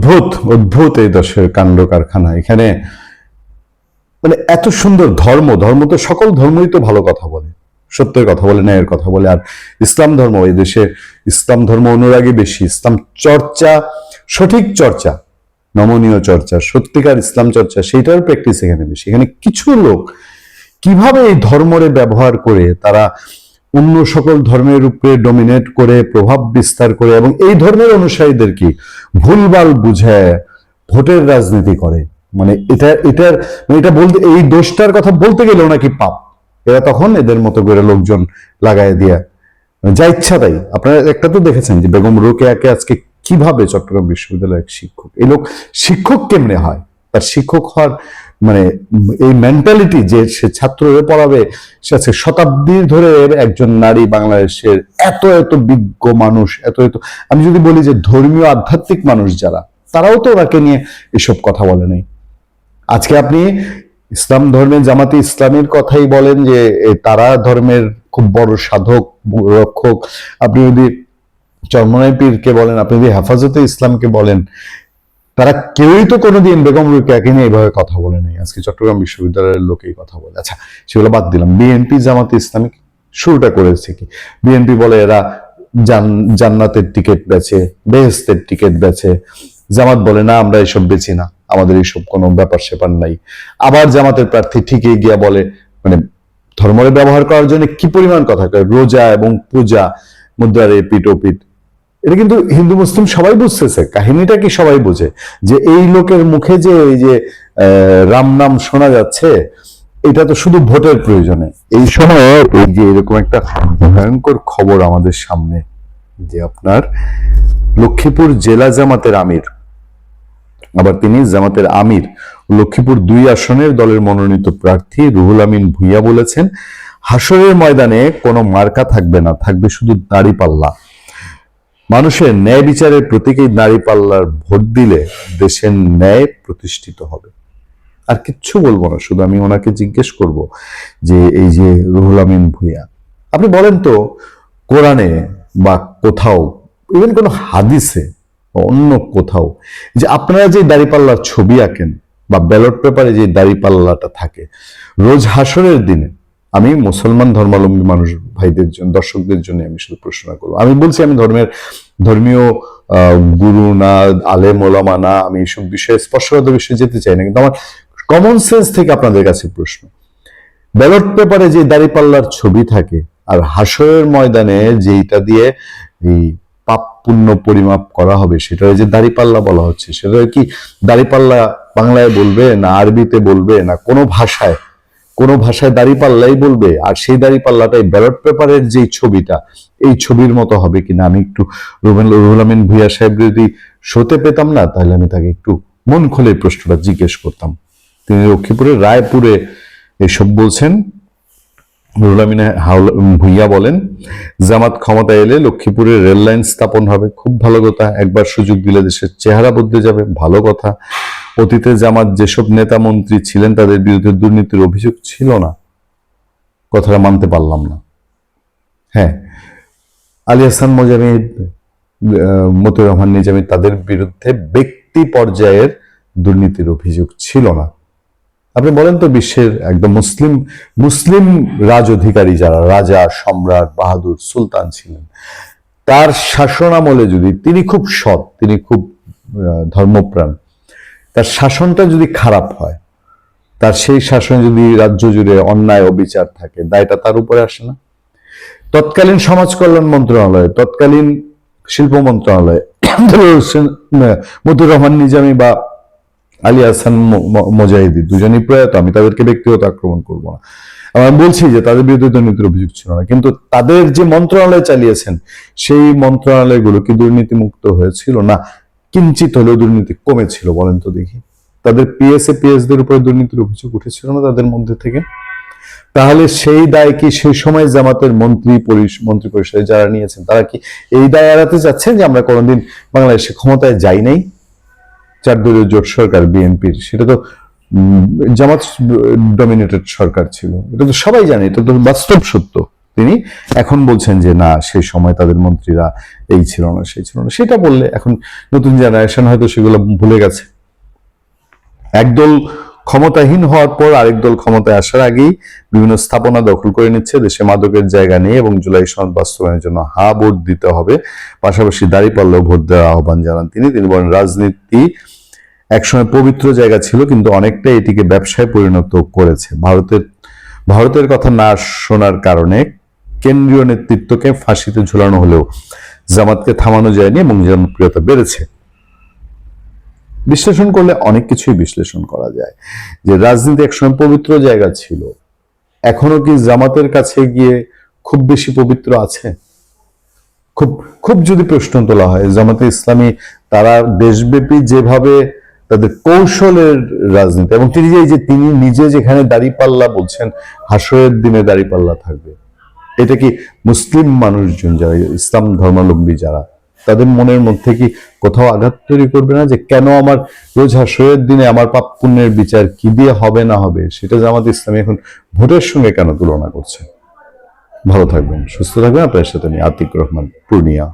অদ্ভুত অদ্ভুত এই দেশের কাণ্ড কারখানা। এখানে মানে এত সুন্দর ধর্ম, ধর্ম তো সকল ধর্মই তো ভালো কথা বলে, সত্যের কথা বলে, ন্যায়ের কথা বলে। আর ইসলাম ধর্ম, এই দেশে ইসলাম ধর্ম অনুরাগী বেশি। ইসলাম চর্চা, সঠিক চর্চা, নমনীয় চর্চা, সত্যিকার ইসলাম চর্চা, সেইটার প্র্যাকটিস এখানে বেশি। এখানে কিছু লোক কিভাবে এই ধর্মরে ব্যবহার করে তারা অন্য সকল ধর্মের উপরে ডমিনেট করে, প্রভাব বিস্তার করে, এবং এই ধর্মের অনুসারীদের কি ভুলভাল বুঝায় ভোটের রাজনীতি করে। মানে এটা বলতে, এই দোষটার কথা বলতে গেলেও নাকি পাপ। এরা তখন এদের মতো করে লোকজন লাগায় দিয়া যা ইচ্ছা তাই। আপনারা একটা তো দেখেছেন যে বেগম রোকেয়াকে আজকে কিভাবে চট্টগ্রাম বিশ্ববিদ্যালয়ের শিক্ষক, এই লোক শিক্ষক কেমনে হয়, তার শিক্ষক হওয়ার মানে এই মেন্টালিটি যে সে ছাত্র পড়াবে, সে আছে শতাব্দীর ধরে একজন নারী, বাংলাদেশের এত এত বিজ্ঞ মানুষ, এত এত, আমি যদি বলি যে ধর্মীয় আধ্যাত্মিক মানুষ যারা, তারাও তো ওনাকে নিয়ে এসব কথা বলে নাই। আজকে আপনি ইসলাম ধর্মে জামাতে ইসলামের কথাই বলেন যে তারা ধর্মের খুব বড় সাধক রক্ষক, আপনি যদি চরমনাই পীরকে বলেন, আপনি যদি হেফাজতে ইসলামকে বলেন, তারা কেউই তো কোনোদিন বেগম রোকেয়াকে নিয়ে এইভাবে কথা বলে নাই। আজকে চট্টগ্রাম বিশ্ববিদ্যালয়ের লোকেই কথা বলে। আচ্ছা, সেগুলো বাদ দিলাম। বিএনপি জামাতে ইসলামিক শুরুটা করেছে কি? বিএনপি বলে এরা জান্নাতের টিকিট বেচে, বেহেস্তের টিকিট বেচে। জামাত বলে না, আমরা এসব বেচি না, আমাদের এইসব কোনো ব্যাপার স্যাপার নাই। আবার জামাতের প্রার্থী ঠিকই গিয়া বলে, মানে ধর্মরে ব্যবহার করার জন্য কি পরিমাণ কথা কয়, রোজা এবং পূজা মধ্যে আর এপিট ওপিট। এটা কিন্তু হিন্দু মুসলিম সবাই বুঝতেছে, কাহিনীটা কি সবাই বুঝে যে এই লোকের মুখে যে এই যে রাম নাম শোনা যাচ্ছে, এটা তো শুধু ভোটের প্রয়োজনে। এই সময় এই যে এরকম একটা ভয়ঙ্কর খবর আমাদের সামনে, যে আপনার লক্ষ্মীপুর জেলা জামাতের আমির, আবার তিনি জামাতের আমির, লক্ষ্মীপুর 2 আসনের দলের মনোনীত প্রার্থী রুহুল আমিন ভূঁইয়া বলেছেন, হাসরের ময়দানে কোনো মার্কা থাকবে না, থাকবে শুধু দাঁড়িপাল্লা। মানুষের ন্যায় বিচারের প্রতীকেই দাঁড়িপাল্লার ভোট দিলে দেশের ন্যায় প্রতিষ্ঠিত হবে। আর কিচ্ছু বলবো না, শুধু আমি ওনাকে জিজ্ঞেস করব যে এই যে রুহুল আমিন ভূঁইয়া, আপনি বলেন তো কোরআনে বা কোথাও, ইভেন কোনো হাদিসে অন্য কোথাও, যে আপনারা যে দাঁড়িপাল্লার ছবি আঁকেন বা ব্যালট পেপারে যে দাঁড়িপাল্লাটা থাকে, রোজ হাসরের দিনে, আমি মুসলমান ধর্মাবলম্বী মানুষ ভাইদের জন্য, দর্শকদের জন্য আমি শুধু প্রশ্ন করবো। আমি বলছি আমি ধর্মীয় গুরু না, আলেম ওলামা না, আমি এইসব বিষয়ে স্পর্শগত বিষয়ে যেতে চাই না, কিন্তু আমার কমন সেন্স থেকে আপনাদের কাছে প্রশ্ন, ব্যালট পেপারে যে দাঁড়িপাল্লার ছবি থাকে আর হাসরের ময়দানে যেটা দিয়ে এই পাপ পুণ্য পরিমাপ করা হবে, সেটা যে দাঁড়িপাল্লা বলা হচ্ছে, সেটা কি দাঁড়িপাল্লা বাংলায় বলবে না আরবিতে বলবে না কোনো ভাষায় দাঁড়িপাল্লাই বলবে? আর সেই দাঁড়িপাল্লাটাই ব্যালট পেপারের যে ছবিটা, এই ছবির মতো হবে কিনা? আমি একটু রুহুল আমিন ভূঁইয়া সাহেব যদি শোতে পেতাম না, তাহলে আমি তাকে একটু মন খুলে প্রশ্নটা জিজ্ঞেস করতাম। তিনি লক্ষ্মীপুরের রায়পুরে এসব বলছেন। রুহুল আমিন ভূঁইয়া বলেন, জামাত ক্ষমতা এলে লক্ষ্মীপুরে রেল লাইন স্থাপন হবে, খুব ভালো কথা। একবার সুযোগ দিলে দেশের চেহারা বদলে যাবে, ভালো কথা। অতীতে জামাত যেসব নেতা মন্ত্রী ছিলেন তাদের বিরুদ্ধে দুর্নীতির অভিযোগ ছিল না, কথাটা মানতে পারলাম না। হ্যাঁ, আলী হাসান মোজামিদ, মতিউর রহমান নিজামী, তাদের বিরুদ্ধে ব্যক্তি পর্যায়ের দুর্নীতির অভিযোগ ছিল না। আপনি বলেন তো বিশ্বের একদম মুসলিম রাজ অধিকারী যারা, রাজা, সম্রাট, বাহাদুর, সুলতান ছিলেন, তার শাসন আমলে যদি, তিনি খুব সৎ, তিনি খুব ধর্মপ্রাণ, তার শাসনটা যদি খারাপ হয়, তার সেই শাসনে যদি রাজ্য জুড়ে অন্যায় অবিচার থাকে, দায়টা তার উপরে আসে না? তৎকালীন সমাজ কল্যাণ মন্ত্রণালয়, তৎকালীন শিল্প মন্ত্রণালয়, মতিউর রহমান নিজামী বা আলী হাসান মোজাহিদি, দুজনই প্রয়াত, আমি তাদেরকে ব্যক্তিগত আক্রমণ করবো না, আমি বলছি যে তাদের বিরুদ্ধে দুর্নীতির অভিযোগ ছিল না, কিন্তু তাদের যে মন্ত্রণালয় চালিয়েছেন সেই মন্ত্রণালয়গুলো কি দুর্নীতি মুক্ত হয়েছিল? না, কিঞ্চিত হলেও দুর্নীতি কমেছিল। বলেন তো দেখি, তাদের পিএসদের উপরে দুর্নীতির অভিযোগ উঠেছিল না তাদের মধ্যে থেকে? তাহলে সেই দায় কি সেই সময় জামাতের মন্ত্রী পরিষদে যারা নিয়েছেন, তারা কি এই দায় এড়াতে চাচ্ছেন যে আমরা কোনোদিন বাংলাদেশে ক্ষমতায় যাই নাই? 4 দলীয় জোট সরকার বিএনপির, সেটা তো জামাত ডমিনেটেড সরকার ছিল, এটা তো সবাই জানে, এটা তো বাস্তব সত্য। তিনি এখন বলছেন যে না, সেই সময় তাদের মন্ত্রীরা এই ছিল না, সেই ছিল না। সেটা বললে এখন নতুন জেনারেশন হয়তো সেগুলো ভুলে গেছে। একদল ক্ষমতাহীন হওয়ার পর আরেক দল ক্ষমতায় আসার আগেই বিভিন্ন স্থাপনা দখল করে নিচ্ছে, দেশে মাদকের জায়গা নেই এবং জুলাই সনদ বাস্তবায়নের জন্য হা ভোট দিতে হবে, পাশাপাশি দাঁড়িপাল্লাও ভোট দেওয়ার আহ্বান জানান তিনি। তিনি বলেন, রাজনীতি একসময় পবিত্র জায়গা ছিল, কিন্তু অনেকটা এটিকে ব্যবসায় পরিণত করেছে। ভারতের কথা না শোনার কারণে কেন্দ্রীয় নেতৃত্বকে ফাঁসিতে ঝুলানো হলেও জামাতকে থামানো যায়নি এবং জনপ্রিয়তা বেড়েছে। বিশ্লেষণ করলে অনেক কিছুই বিশ্লেষণ করা যায়, যে রাজনীতি একসময় পবিত্র জায়গা ছিল, এখনো কি জামাতের কাছে গিয়ে খুব বেশি পবিত্র আছে? খুব খুব যদি প্রশ্ন তোলা হয়, জামাতে ইসলামী তারা দেশব্যাপী যেভাবে তাদের কৌশলের রাজনীতি, এবং তিনি নিজে যেখানে দাঁড়িপাল্লা বলছেন, হাসরের দিনে দাঁড়িপাল্লা থাকবে, এটা কি মুসলিম মানুষজন যারা ইসলাম ধর্মাবলম্বী যারা, তাদের মনের মধ্যে কি কোথাও আঘাত তৈরি করবে না যে কেন আমার রোজ হাসরের দিনে আমার পাপ পুণ্যের বিচার কি দিয়ে হবে না হবে, সেটা জামাত ইসলামী এখন ভোটের সঙ্গে কেন তুলনা করছে? ভালো থাকবেন, সুস্থ থাকবেন। আপনার সাথে আমি আতিক রহমান, পূর্ণিয়া।